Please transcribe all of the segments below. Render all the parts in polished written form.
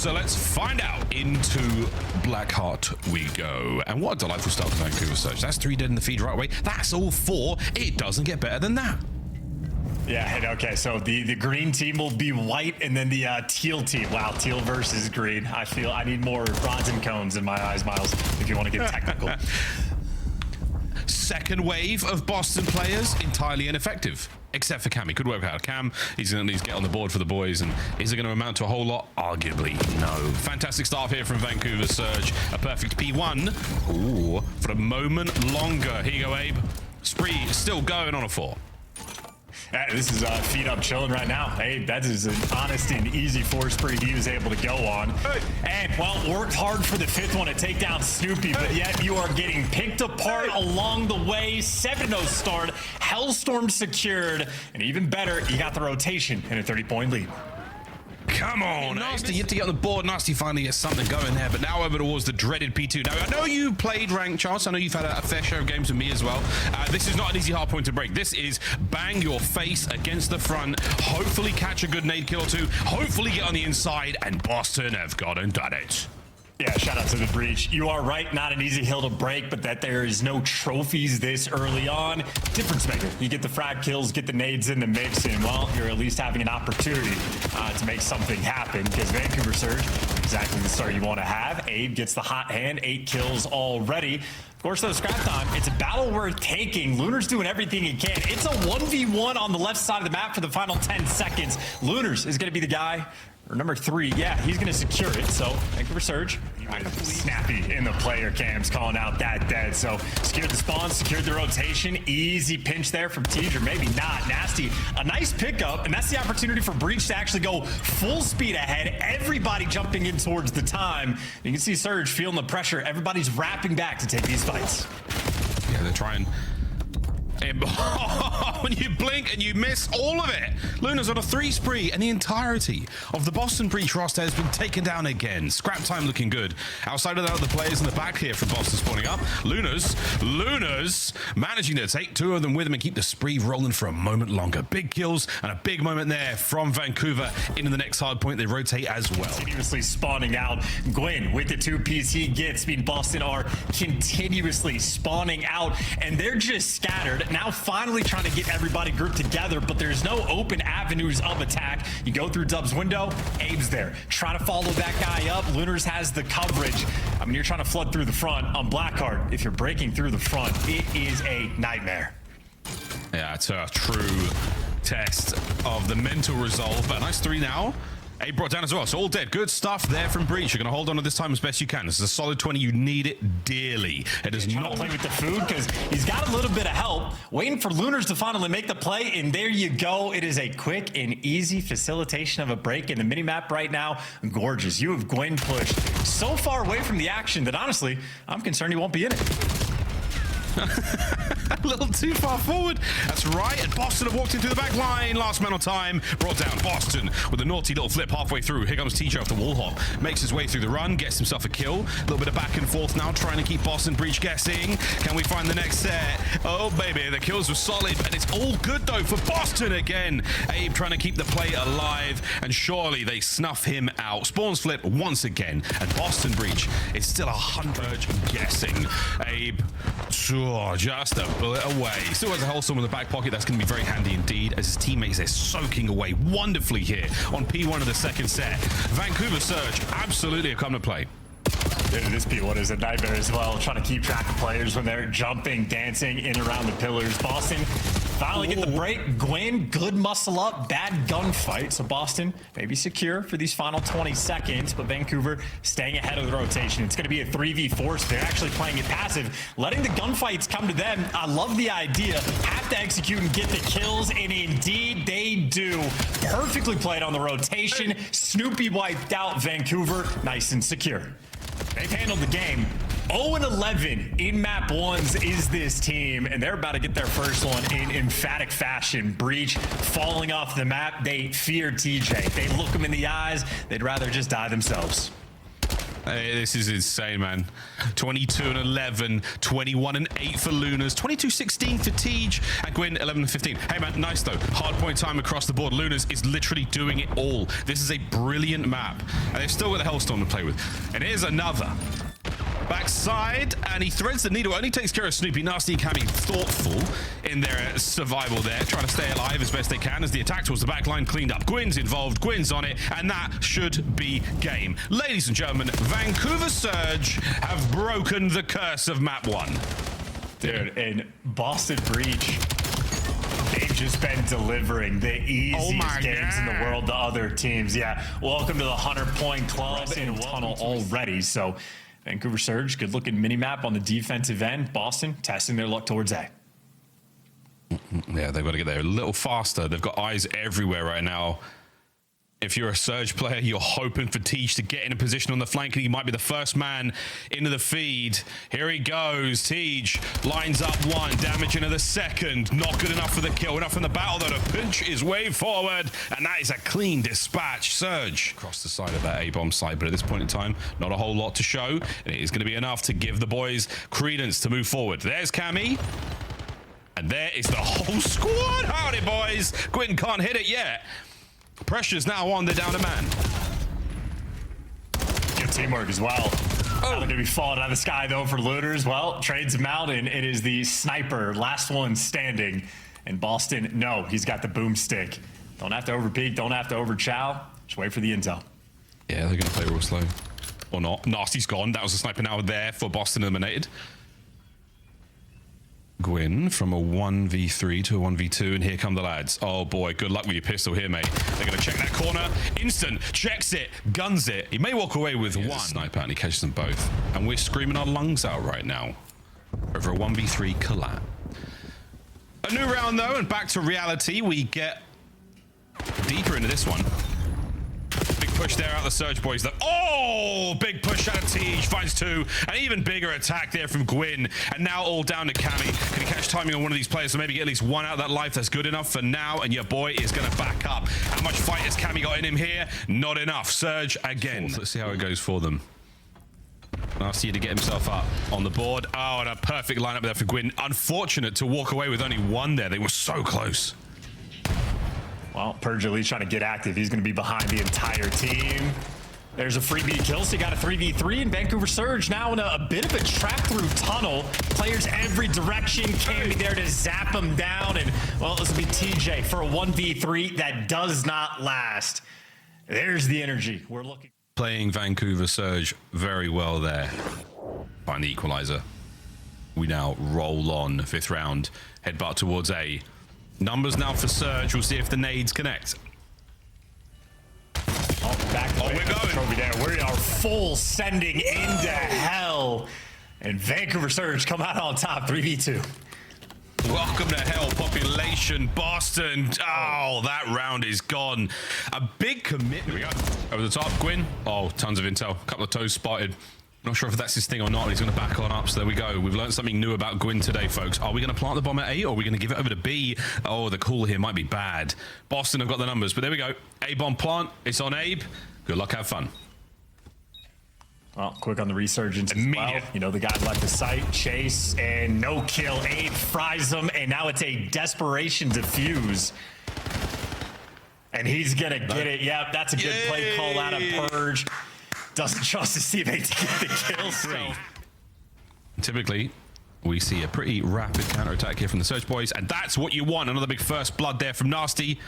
So let's find out. Into Blackheart we go. And what a delightful start for Vancouver Surge. That's 3 dead in the feed right away. That's all 4. It doesn't get better than that. Yeah, and okay, so the green team will be white, and then the teal team. Wow, teal versus green. I feel I need more rods and cones in my eyes, Miles, if you want to get technical. Second wave of Boston players, entirely ineffective. Except for Cam. He could work out. Cam, he's going to at least get on the board for the boys. And is it going to amount to a whole lot? Arguably, no. Fantastic start here from Vancouver Surge. A perfect P1. Ooh, for a moment longer. Here you go, Abe. Spree still going on a 4. Yeah, this is feet up chilling right now. Hey, that is an honest and easy 4 spree he was able to go on. And, well, worked hard for the 5th one to take down Snoopy, but yet you are getting picked apart along the way. 7-0 start, Hellstorm secured, and even better, you got the rotation and a 30-point lead. Come on, Nastie, you have to get on the board. Nastie finally gets something going there, but now over towards the dreaded P2. Now, I know you played ranked, Charles. I know you've had a fair share of games with me as well. This is not an easy hard point to break. This is bang your face against the front, hopefully catch a good nade kill or 2, hopefully get on the inside, and Boston have gone and done it. Yeah, shout out to the breach. You are right, not an easy hill to break, but that there is no trophies this early on. Difference maker. You get the frag kills, get the nades in the mix, and well, you're at least having an opportunity to make something happen, because Vancouver Surge, exactly the start you want to have. Abe gets the hot hand, 8 kills already. Of course, though, scrap time, it's a battle worth taking. Lunarz doing everything he can. It's a 1v1 on the left side of the map for the final 10 seconds. Lunarz is going to be the guy. Or number 3, yeah, he's going to secure it. So, Vancouver Surge, snappy in the player cams, calling out that dead. So, secured the spawn, secured the rotation. Easy pinch there from Tej, or maybe not. Nastie, a nice pickup, and that's the opportunity for Breach to actually go full speed ahead. Everybody jumping in towards the time. You can see Surge feeling the pressure. Everybody's wrapping back to take these fights. Yeah, they're trying. When you blink and you miss all of it. Lunarz on a 3 spree, and the entirety of the Boston breach roster has been taken down again. Scrap time looking good. Outside of that, the players in the back here from Boston spawning up. Lunarz managing to take 2 of them with him and keep the spree rolling for a moment longer. Big kills and a big moment there from Vancouver. Into the next hard point, they rotate as well. Continuously spawning out. Gwinn with the 2 piece he gets. I mean, Boston are continuously spawning out, and they're just scattered. Now finally trying to get everybody grouped together, but there's no open avenues of attack. You go through Dub's window, Abe's there. Try to follow that guy up. Lunarz has the coverage. I mean, you're trying to flood through the front on Blackheart. If you're breaking through the front, it is a nightmare. Yeah, it's a true test of the mental resolve, but a nice 3 now. Abe brought down as well, so all dead. Good stuff there from Breach. You're going to hold on to this time as best you can. This is a solid 20. You need it dearly. It does not play with the food because he's got a little bit of help. Waiting for Lunarz to finally make the play, and there you go. It is a quick and easy facilitation of a break in the minimap right now. Gorgeous. You have Gwinn pushed so far away from the action that honestly, I'm concerned he won't be in it. A little too far forward. That's right. And Boston have walked into the back line. Last man on time. Brought down Boston with a naughty little flip halfway through. Here comes TJ off the wall hop. Makes his way through the run. Gets himself a kill. A little bit of back and forth now. Trying to keep Boston Breach guessing. Can we find the next set? Oh, baby. The kills were solid. And it's all good, though, for Boston again. Abe trying to keep the play alive. And surely they snuff him out. Spawns flip once again. And Boston Breach is still 100 guessing. Abe, just a bullet away. Still has a Hellstorm in the back pocket. That's going to be very handy indeed, as his teammates are soaking away wonderfully here on P1 of the second set. Vancouver Surge absolutely have come to play. Dude, this P1 is a nightmare as well, trying to keep track of players when they're jumping, dancing in around the pillars. Boston finally get the break. Gwinn, good muscle up, bad gunfight. So Boston maybe secure for these final 20 seconds, but Vancouver staying ahead of the rotation. It's going to be a 3v4, so they're actually playing it passive, letting the gunfights come to them. I love the idea. Have to execute and get the kills, and indeed they do. Perfectly played on the rotation. Snoopy wiped out Vancouver, nice and secure. They've handled the game. 0-11 in map 1s is this team, and they're about to get their first one in emphatic fashion. Breach falling off the map. They fear TJ. They look him in the eyes. They'd rather just die themselves. Hey, this is insane, man. 22 and 11, 21 and 8 for Lunarz, 22-16 for Tej, and Gwinn 11 and 15. Hey, man, nice though. Hardpoint time across the board. Lunarz is literally doing it all. This is a brilliant map, and they've still got the Hellstorm to play with. And here's another. Backside, and he threads the needle. Only takes care of Snoopy. Nastie and Cammy thoughtful in their survival there, trying to stay alive as best they can as the attack towards the back line cleaned up. Gwynn's involved, Gwynn's on it, and that should be game. Ladies and gentlemen, Vancouver Surge have broken the curse of map 1. Dude, in Boston Breach, they've just been delivering the easiest games in the world to other teams. Yeah, welcome to the 100-point club in tunnel already. So Vancouver Surge, good looking mini map on the defensive end. Boston testing their luck towards A. Yeah, they've got to get there a little faster. They've got eyes everywhere right now. If you're a Surge player, you're hoping for Tej to get in a position on the flank, and he might be the first man into the feed. Here he goes. Tej lines up one, damage into the second. Not good enough for the kill. Enough in the battle, though, to pinch his way forward, and that is a clean dispatch. Surge across the side of that A-bomb site, but at this point in time, not a whole lot to show, and it is going to be enough to give the boys credence to move forward. There's Cammy. And there is the whole squad. Howdy, boys. Gwinn can't hit it yet. Pressure's now on. They're down a man. Good teamwork as well. Now they're going to be falling out of the sky, though, for Lunarz. Well, trades him out, and it is the sniper, last one standing. And Boston, no, he's got the boomstick. Don't have to overpeak. Don't have to overchow. Just wait for the intel. Yeah, they're going to play real slow. Or not. Nastie's gone. That was a sniper now there for Boston eliminated. Gwinn from a 1v3 to a 1v2, and here come the lads. Oh boy, good luck with your pistol here, mate. They're going to check that corner. Instant, checks it, guns it. He may walk away with one sniper, and he catches them both. And we're screaming our lungs out right now over a 1v3 collab. A new round, though, and back to reality. We get deeper into this one. Big push there out of the Surge boys. Oh, big push out of Tej, finds two. An even bigger attack there from Gwinn. And now all down to Cammy. Can he catch timing on one of these players to maybe get at least one out of that life? That's good enough for now. And your boy is going to back up. How much fight has Cammy got in him here? Not enough. Surge again. Let's see how it goes for them. Nastie to get himself up on the board. Oh, and a perfect lineup there for Gwinn. Unfortunate to walk away with only one there. They were so close. Well, TJHaLy's trying to get active. He's going to be behind the entire team. There's a free B kill, so you got a 3v3, and Vancouver Surge now in a bit of a trap-through tunnel. Players every direction, can be there to zap them down, and, well, this will be TJ for a 1v3 that does not last. There's the energy we're looking. Playing Vancouver Surge very well there. Find the equalizer. We now roll on, 5th round, headbutt towards A. Numbers now for Surge. We'll see if the nades connect. Back we're going. Trophy there. We are full sending into hell. And Vancouver Surge come out on top, 3v2. Welcome to hell, population. Boston. Oh, that round is gone. A big commitment. Here we go. Over the top, Gwinn. Oh, tons of intel. A couple of toes spotted. Not sure if that's his thing or not. He's going to back on up. So there we go. We've learned something new about Gwinn today, folks. Are we going to plant the bomb at A, or are we going to give it over to B? Oh, the call here might be bad. Boston have got the numbers, but there we go. A bomb plant. It's on Abe. Good luck. Have fun. Well, quick on the resurgence as well. You know, the guy left the site, chase, and no kill. Abe fries them, and now it's a desperation defuse. And he's going to get it. Yep, that's a good play call out of Purge. Doesn't trust his teammate to get the kill. So. Typically, we see a pretty rapid counter-attack here from the Surge boys, and that's what you want. Another big first blood there from Nastie.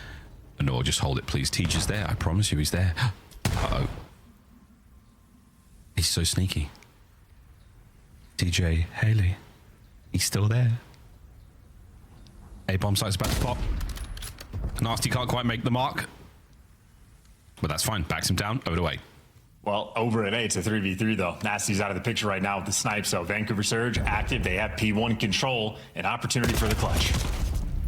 No, just hold it, please. Tej is there. I promise you he's there. Uh-oh. He's so sneaky. TJHaLy. He's still there. A bomb site's about to pop. Nastie can't quite make the mark. But that's fine. Backs him down. Over the way. Well, over at A, it's a 3v3, though. Nastie's out of the picture right now with the snipe, so Vancouver Surge active. They have P1 control, an opportunity for the clutch.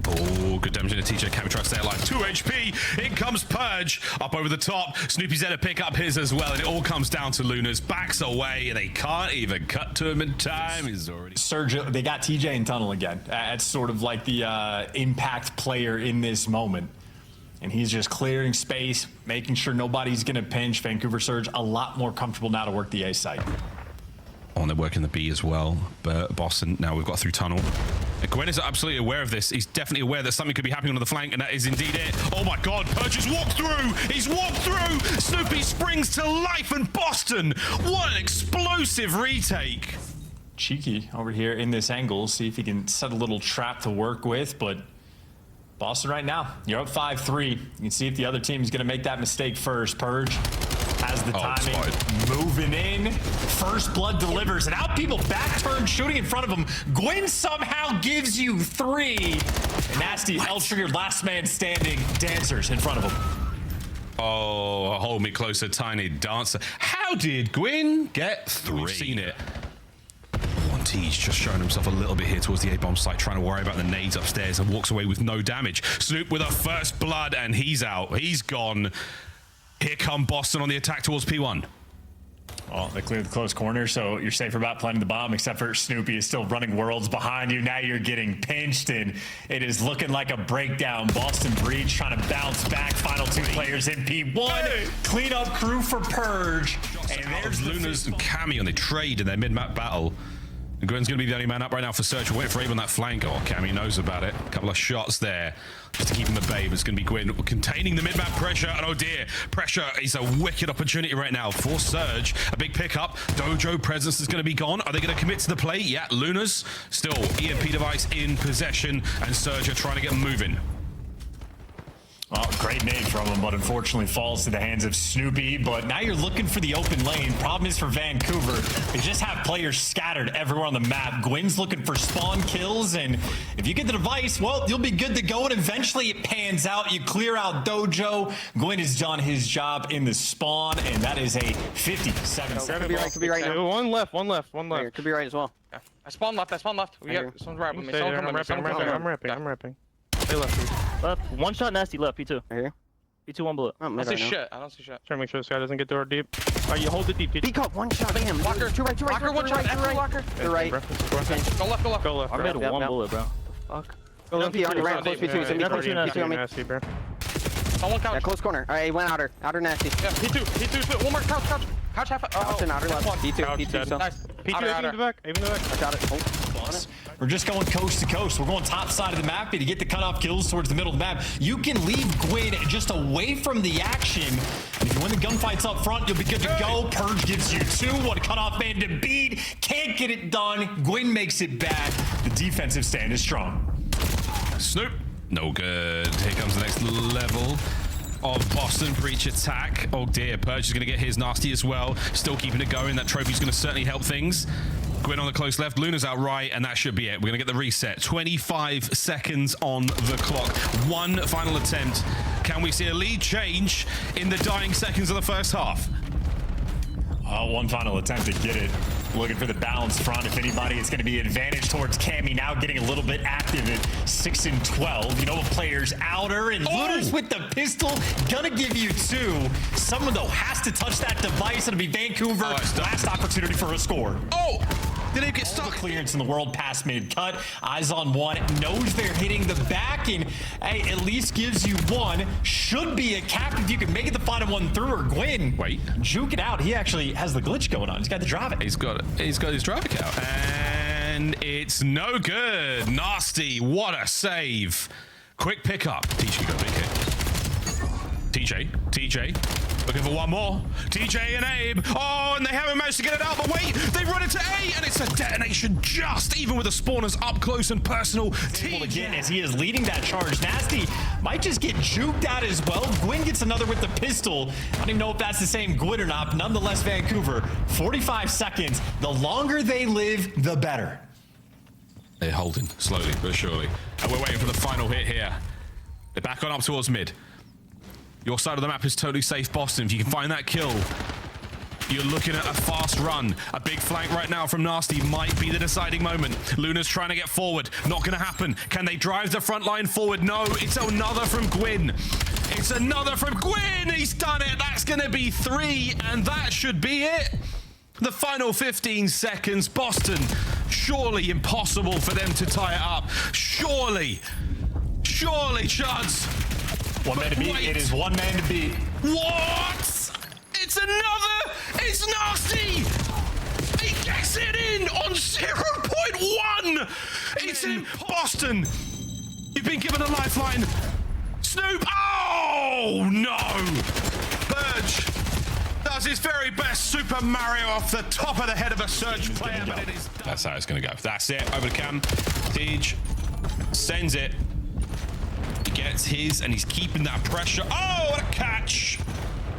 Oh, good damage into TJ. Can we try to stay alive? 2 HP. In comes Purge. Up over the top. Snoopy's there to pick up his as well, and it all comes down to Lunarz. Backs away, and they can't even cut to him in time. He's already... Surge, they got TJ in tunnel again. That's sort of like the impact player in this moment. and he's just clearing space, making sure nobody's going to pinch. Vancouver Surge a lot more comfortable now to work the A site. Oh, and they're working the B as well. But Boston, now we've got through tunnel. And Gwinn is absolutely aware of this. He's definitely aware that something could be happening on the flank, and that is indeed it. Oh my God, Purge has walked through. He's walked through. Snoopy springs to life, and Boston, what an explosive retake. Cheeky over here in this angle, see if he can set a little trap to work with, but Boston right now, you're up 5-3. You can see if the other team is going to make that mistake first. Purge has the timing, moving in. First blood delivers, and out people back turn, shooting in front of him. Gwinn somehow gives you 3. And Nastie, L-triggered last man standing, dancers in front of him. Oh, hold me closer, tiny dancer. How did Gwinn get 3? We've seen it. He's just showing himself a little bit here towards the A-bomb site, trying to worry about the nades upstairs, and walks away with no damage. Snoop with a first blood, and he's out. He's gone. Here come Boston on the attack towards P1. Well, they cleared the close corner, so you're safe about planting the bomb, except for Snoopy is still running worlds behind you. Now you're getting pinched, and it is looking like a breakdown. Boston Breach trying to bounce back. Final 2 players in P1. Hey. Cleanup crew for Purge. And there's Lunarz and Cammy on the trade in their mid-map battle. And Gwynn's going to be the only man up right now for Surge. We're waiting for Abe on that flank. Oh, Cammy knows about it. A couple of shots there just to keep him at bay. But it's going to be Gwinn containing the mid-map pressure. And oh dear, pressure is a wicked opportunity right now for Surge. A big pickup. Dojo presence is going to be gone. Are they going to commit to the play? Yeah, Lunarz still EMP device in possession. And Surge are trying to get them moving. Well, great nade from him, but unfortunately falls to the hands of Snoopy. But now you're looking for the open lane. Problem is for Vancouver, they just have players scattered everywhere on the map. Gwynn's looking for spawn kills, and if you get the device, well, you'll be good to go, and eventually it pans out. You clear out Dojo. Gwinn has done his job in the spawn, and that is a 57 Could be right, could be right now. One left. Here, could be right as well. Yeah. I spawned left. We got someone's rapping me. I'm ripping. They left. One shot, Nasty left. P2. Right here. P2, one bullet. Oh, I don't see shit. Trying to make sure this guy doesn't get door deep. Alright, you hold it deep. B-cut, one shot, bam. Walker, two right. one shot. Walker. To the right. Go left. I made one bullet, bro. Fuck. Go left, P2, right, close P2. Send me close P2 on me. Nasty, bro. Someone couch. Yeah, close corner. Alright, he went outer Nasty. Yeah, P2. One more couch. Couch half. Couch and outer left. P2 still. Nice. P2, even the back. I got it. We're just going coast to coast. We're going top side of the map. To get the cutoff kills towards the middle of the map, you can leave Gwinn just away from the action. And if you win the gunfights up front, you'll be good to go. Purge gives you 2. One cutoff man to beat. Can't get it done. Gwinn makes it bad. The defensive stand is strong. Snoop, no good. Here comes the next level of Boston Breach attack. Oh dear, Purge is going to get his Nasty as well. Still keeping it going. That trophy's going to certainly help things. Gwinn on the close left, Lunarz out right, and that should be it. We're going to get the reset. 25 seconds on the clock. One final attempt. Can we see a lead change in the dying seconds of the first half? One final attempt to get it. Looking for the balanced front. If anybody, it's going to be advantage towards Cammy. Now getting a little bit active at 6 and 12. You know, a player's outer, and Lunarz with the pistol. Gonna give you 2. Someone, though, has to touch that device. It'll be Vancouver. Last opportunity for a score. Oh! Did it get stuck? Clearance in the world past mid-cut. Eyes on one. Knows they're hitting the back, and hey, at least gives you 1. Should be a cap if you can make it the final one through, or Gwinn. Wait. Juke it out. He actually has the glitch going on. He's got the drive it. He's got his drive out. And it's no good. Nasty. What a save. Quick pickup. TJ got a big hit. TJ. Looking for one more. TJ and Abe. Oh, and they haven't managed to get it out. But wait, they run into A, and it's a detonation just even with the spawners up close and personal. TJ again as he is leading that charge. Nasty might just get juked out as well. Gwinn gets another with the pistol. I don't even know if that's the same Gwinn or not. But nonetheless, Vancouver, 45 seconds. The longer they live, the better. They're holding slowly but surely. And we're waiting for the final hit here. They're back on up towards mid. Your side of the map is totally safe, Boston. If you can find that kill, you're looking at a fast run. A big flank right now from Nasty might be the deciding moment. Lunarz trying to get forward. Not going to happen. Can they drive the front line forward? No, it's another from Gwinn. It's another from Gwinn. He's done it. That's going to be 3, and that should be it. The final 15 seconds. Boston, surely impossible for them to tie it up. Surely, Chuds. One man to beat. Wait. It is one man to beat. What? It's another. It's Nastie. He gets it in on 0.1. It's in Boston. You've been given a lifeline. Snoop. Oh no. Purge does his very best Super Mario off the top of the head of a Surge player, but it is. That's how it's going to go. That's it. Over to Cam. Tej sends it. He gets his, and he's keeping that pressure. Oh, what a catch.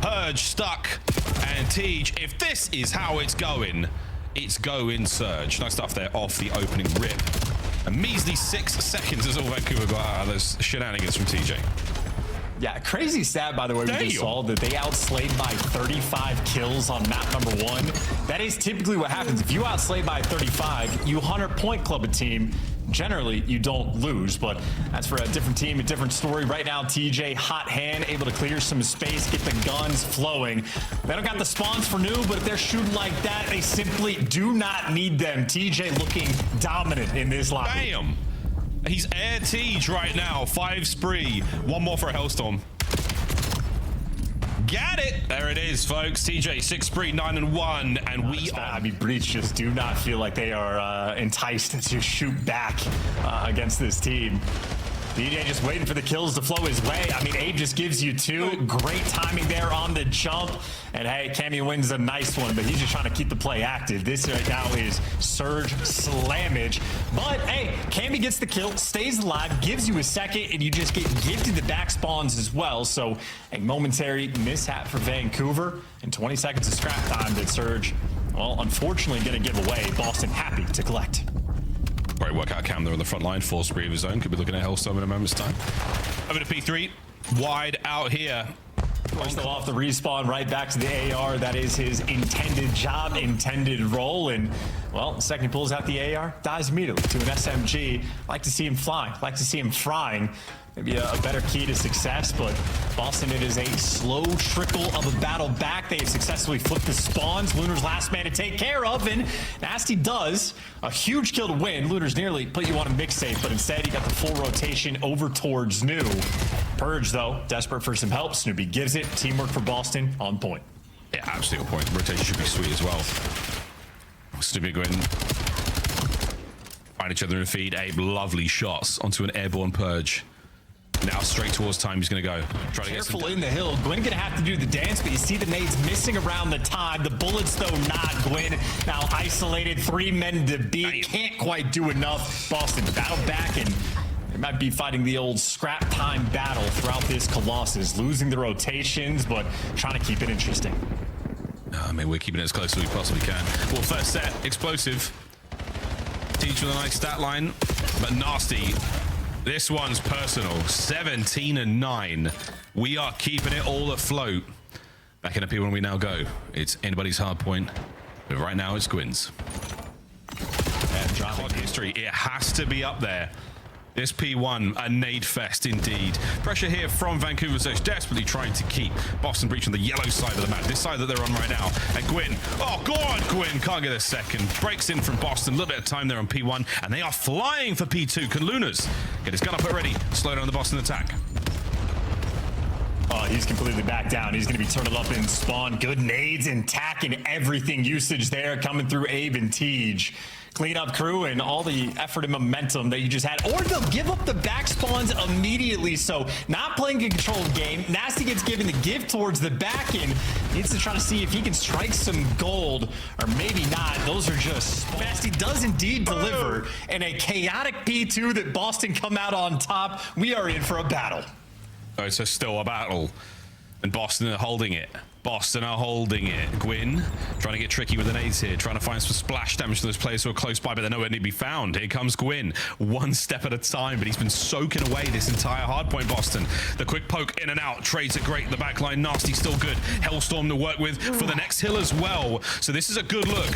Purge stuck. And Tej, if this is how it's going Surge. Nice stuff there off the opening rip. A measly 6 seconds is all Vancouver got out of those shenanigans from TJ. Yeah, crazy stat, by the way, we just saw that they outslayed by 35 kills on map number 1. That is typically what happens. If you outslay by 35, you 100-point club a team. Generally, you don't lose, but that's for a different team, a different story. Right now, TJ, hot hand, able to clear some space, get the guns flowing. They don't got the spawns for new, but if they're shooting like that, they simply do not need them. TJ looking dominant in this lobby. Damn. He's air Tej right now. 5 spree. One more for a Hellstorm. Got it. There it is, folks. TJ, 6 spree, 9 and 1. And we are. I mean, Breach just do not feel like they are enticed to shoot back against this team. DJ just waiting for the kills to flow his way. I mean, Abe just gives you 2. Great timing there on the jump. And hey, Cammy wins a nice one, but he's just trying to keep the play active. This right now is Surge slammage. But hey, Cammy gets the kill, stays alive, gives you a second, and you just get gifted the back spawns as well. So a momentary mishap for Vancouver and 20 seconds of scrap time that Surge, well, unfortunately going to give away. Boston happy to collect. Great work out Cam there on the front line. 4 spree of his own. Could be looking at Hellstorm in a moment's time. Over to P3. Wide out here. Still off the respawn, right back to the AR. That is his intended job, intended role. And, well, the second he pulls out the AR, dies immediately to an SMG. Like to see him flying, like to see him frying. Maybe a better key to success, but Boston, it is a slow trickle of a battle back. They have successfully flipped the spawns. Lunarz last man to take care of, and Nastie does a huge kill to win. Lunarz nearly put you on a mixtape, but instead he got the full rotation over towards New. Purge, though, desperate for some help. Snoopy gives it. Teamwork for Boston on point. Yeah, absolutely on point. Rotation should be sweet as well. Snoopy Gwinn find each other in the feed. Abe, lovely shots onto an airborne Purge. Now straight towards time he's going to go. Try to get careful in the hill. Gwinn going to have to do the dance, but you see the nades missing around the time. The bullets, though, not. Gwinn now isolated. 3 men to beat. Can't quite do enough. Boston battle back, and they might be fighting the old scrap time battle throughout this Colossus. Losing the rotations, but trying to keep it interesting. I mean, we're keeping it as close as we possibly can. Well, first set, explosive. Teach with a nice stat line, but Nastie. This one's personal. 17 and 9. We are keeping it all afloat. Back in a P1 we now go. It's anybody's hard point, but right now it's Gwynn's. Clock history, it has to be up there. This P1, a nade fest indeed. Pressure here from Vancouver Surge, desperately trying to keep Boston Breach on the yellow side of the map, this side that they're on right now. And Gwinn, oh God, Gwinn can't get a second. Breaks in from Boston, a little bit of time there on P1, and they are flying for P2. Can Lunarz get his gun up already? Slow down the Boston attack. Oh, he's completely back down. He's going to be turtled up in spawn. Good nades and tack and everything usage there coming through Abe and Tej. Clean up crew and all the effort and momentum that you just had. Or they'll give up the back spawns immediately. So not playing a controlled game. Nastie gets given the gift towards the back end. Needs to try to see if he can strike some gold or maybe not. Those are just... Nastie does indeed deliver. And a chaotic P2 that Boston come out on top. We are in for a battle. Oh, it's still a battle. And Boston are holding it. Boston are holding it. Gwinn trying to get tricky with the nades here, trying to find some splash damage to those players who are close by, but they're nowhere near to be found. Here comes Gwinn, one step at a time, but he's been soaking away this entire hardpoint. Boston, the quick poke in and out, trades are great. The backline, Nastie still good. Hellstorm to work with for the next hill as well. So this is a good look.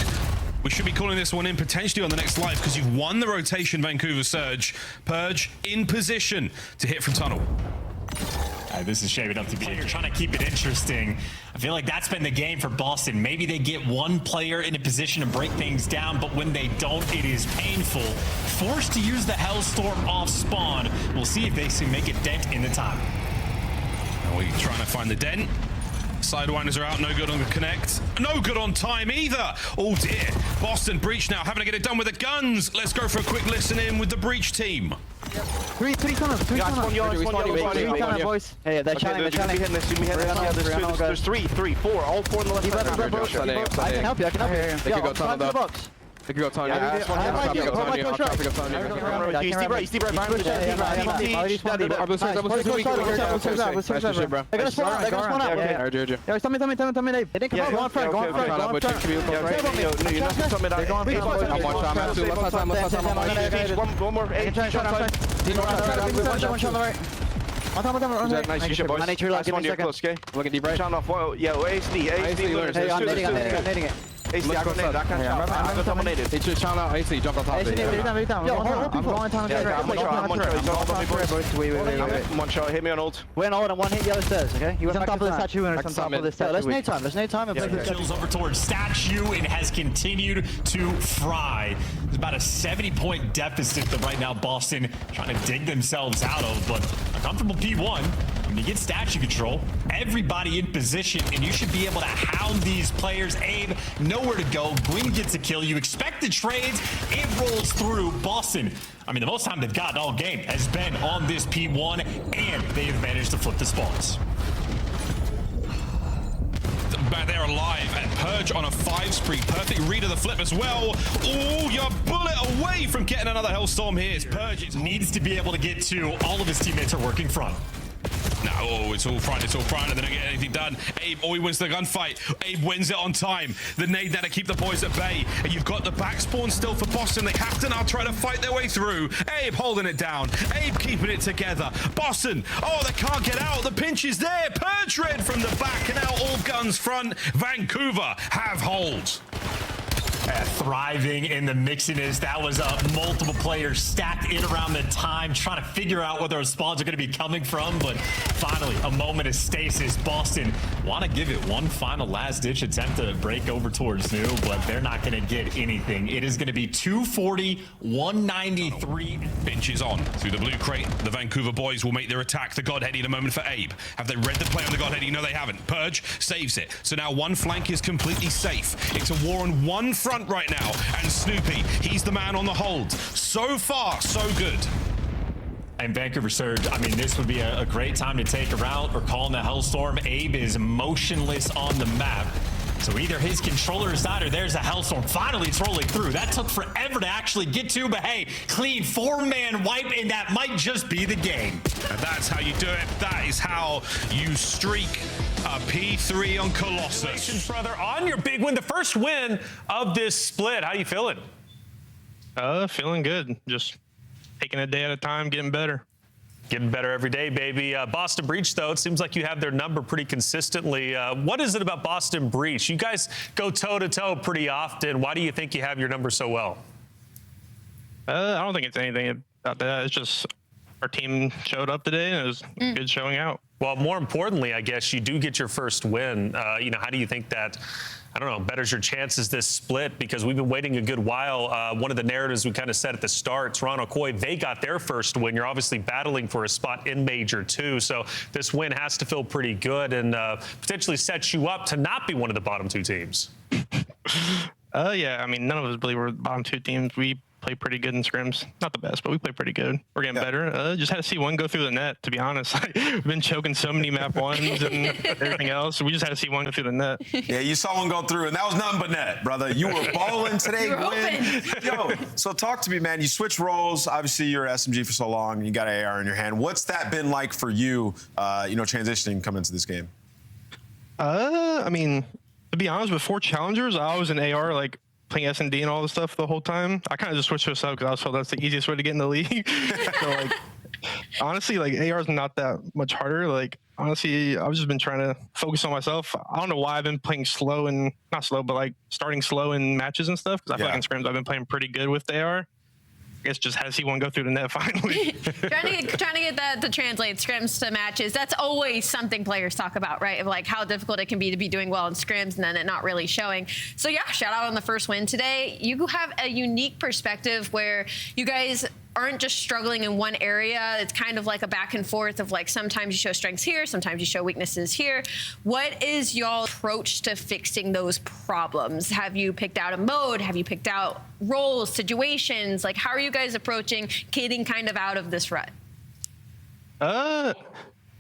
We should be calling this one in potentially on the next live because you've won the rotation, Vancouver Surge. Purge in position to hit from tunnel. This is shaping up to be. You're trying to keep it interesting. I feel like that's been the game for Boston. Maybe they get one player in a position to break things down, but when they don't, it is painful. Forced to use the Hellstorm off spawn. We'll see if they can make a dent in the time. We're trying to find the dent. Sidewinders are out, no good on the connect. No good on time either. Oh dear. Boston breach now, having to get it done with the guns. Let's go for a quick listen in with the breach team. Three tunnels, boys. Hey, they're challenging, There's three, four, all four in the left side. I can help you, They could go tunnel though. They could go tunnel. AC, I got named. He just shot out AC, jumped on top of it. One shot, hit me on ult. We're on ult and one hit the other stairs, okay? He's on top of the statue and on top of the statue. Let's nade time. Kills over towards statue and has continued to fry. There's about a 70-point deficit that right now Boston trying to dig themselves out of, but a comfortable P1. When you get statue control, everybody in position, and you should be able to hound these players. Abe, nowhere to go. Gwinn gets a kill. You expect the trades. It rolls through. Boston, I mean, the most time they've gotten all game has been on this P1, and they've managed to flip the spawns. They're alive, and Purge on a 5 spree. Perfect read of the flip as well. Oh, you're bullet away from getting another Hellstorm here. Purge needs to be able to get to. All of his teammates are working front. No, oh, it's all front, and they don't get anything done. Abe, he wins the gunfight. Abe wins it on time. The nade there to keep the boys at bay. And you've got the back spawn still for Boston. They have to now try to fight their way through. Abe holding it down. Abe keeping it together. Boston, oh, they can't get out. The pinch is there. Purge red from the back, and now all guns front. Vancouver have hold. Thriving in the mixiness. That was multiple players stacked in around the time, trying to figure out where those spawns are going to be coming from. But finally, a moment of stasis. Boston want to give it one final last-ditch attempt to break over towards New, but they're not going to get anything. It is going to be 240, 193. Pinch is on through the blue crate. The Vancouver boys will make their attack. The Godheady in a moment for Abe. Have they read the play on the Godheady? No, they haven't. Purge saves it. So now one flank is completely safe. It's a war on one front right now, and Snoopy, he's the man on the hold. So far, so good. And Vancouver Surge, I mean, this would be a great time to take a route or call in the Hellstorm. Abe is motionless on the map. So either his controller is not, or there's a Hellstorm. Finally, it's rolling through. That took forever to actually get to, but hey, clean 4-man wipe, and that might just be the game. And that's how you do it. That is how you streak a P3 on Colossus. Congratulations, brother, on your big win, the first win of this split. How you feeling? Feeling good. Just taking a day at a time, getting better. Getting better every day, baby. Boston Breach, though, it seems like you have their number pretty consistently. What is it about Boston Breach? You guys go toe-to-toe pretty often. Why do you think you have your number so well? I don't think it's anything about that. It's just our team showed up today, and it was good showing out. Well, more importantly, I guess you do get your first win. You know, how do you think that, I don't know, betters your chances this split? Because we've been waiting a good while. One of the narratives we kind of said at the start, Toronto Koi, they got their first win. You're obviously battling for a spot in Major too. So this win has to feel pretty good and potentially sets you up to not be one of the bottom two teams. Yeah, I mean, none of us believe we're bottom two teams. We play pretty good in scrims. Not the best, but we play pretty good. We're getting better. Just had to see one go through the net, to be honest. We've been choking so many map ones and everything else. We just had to see one go through the net. Yeah, you saw one go through, and that was nothing but net, brother. You were balling today, Gwinn. Yo, so talk to me, man. You switched roles. Obviously, you're SMG for so long. You got AR in your hand. What's that been like for you, transitioning coming into this game? I mean, to be honest, before Challengers, I was in AR, like, playing S&D and all this stuff the whole time. I kind of just switched to a sub because I was told that's the easiest way to get in the league. So, like, honestly, like, AR is not that much harder. Like, honestly, I've just been trying to focus on myself. I don't know why I've been playing slow and, not slow, but, like, starting slow in matches and stuff, because I feel like in scrims I've been playing pretty good with AR. I guess just had to see one go through the net finally. trying to get that to translate scrims to matches. That's always something players talk about, right? Of like how difficult it can be to be doing well in scrims and then it not really showing. So yeah, shout out on the first win today. You have a unique perspective where you guys aren't just struggling in one area. It's kind of like a back and forth of like sometimes you show strengths here, sometimes you show weaknesses here. What is y'all approach to fixing those problems? Have you picked out a mode? Have you picked out roles, situations? Like, how are you guys approaching getting kind of out of this rut?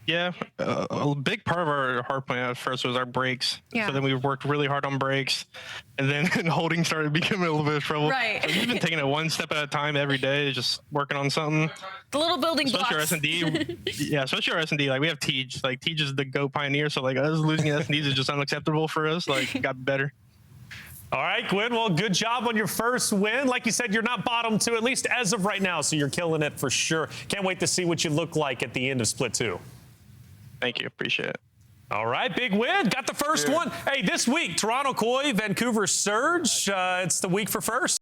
Yeah, a big part of our hardpoint at first was our breaks. Yeah. So then we worked really hard on breaks, and then holding started becoming a little bit of trouble. Right. So we've been taking it one step at a time every day, just working on something. The little building Especially blocks. our S&D. Yeah, especially our S&D. Like, we have Tej. Like, Tej is the GO pioneer, so like us losing S&Ds is just unacceptable for us. Like, got better. All right, Gwinn. Well, good job on your first win. Like you said, you're not bottom 2, at least as of right now, so you're killing it for sure. Can't wait to see what you look like at the end of Split 2. Thank you. Appreciate it. All right, big win. Got the first one. Hey, this week, Toronto Koi, Vancouver Surge. It's the week for first.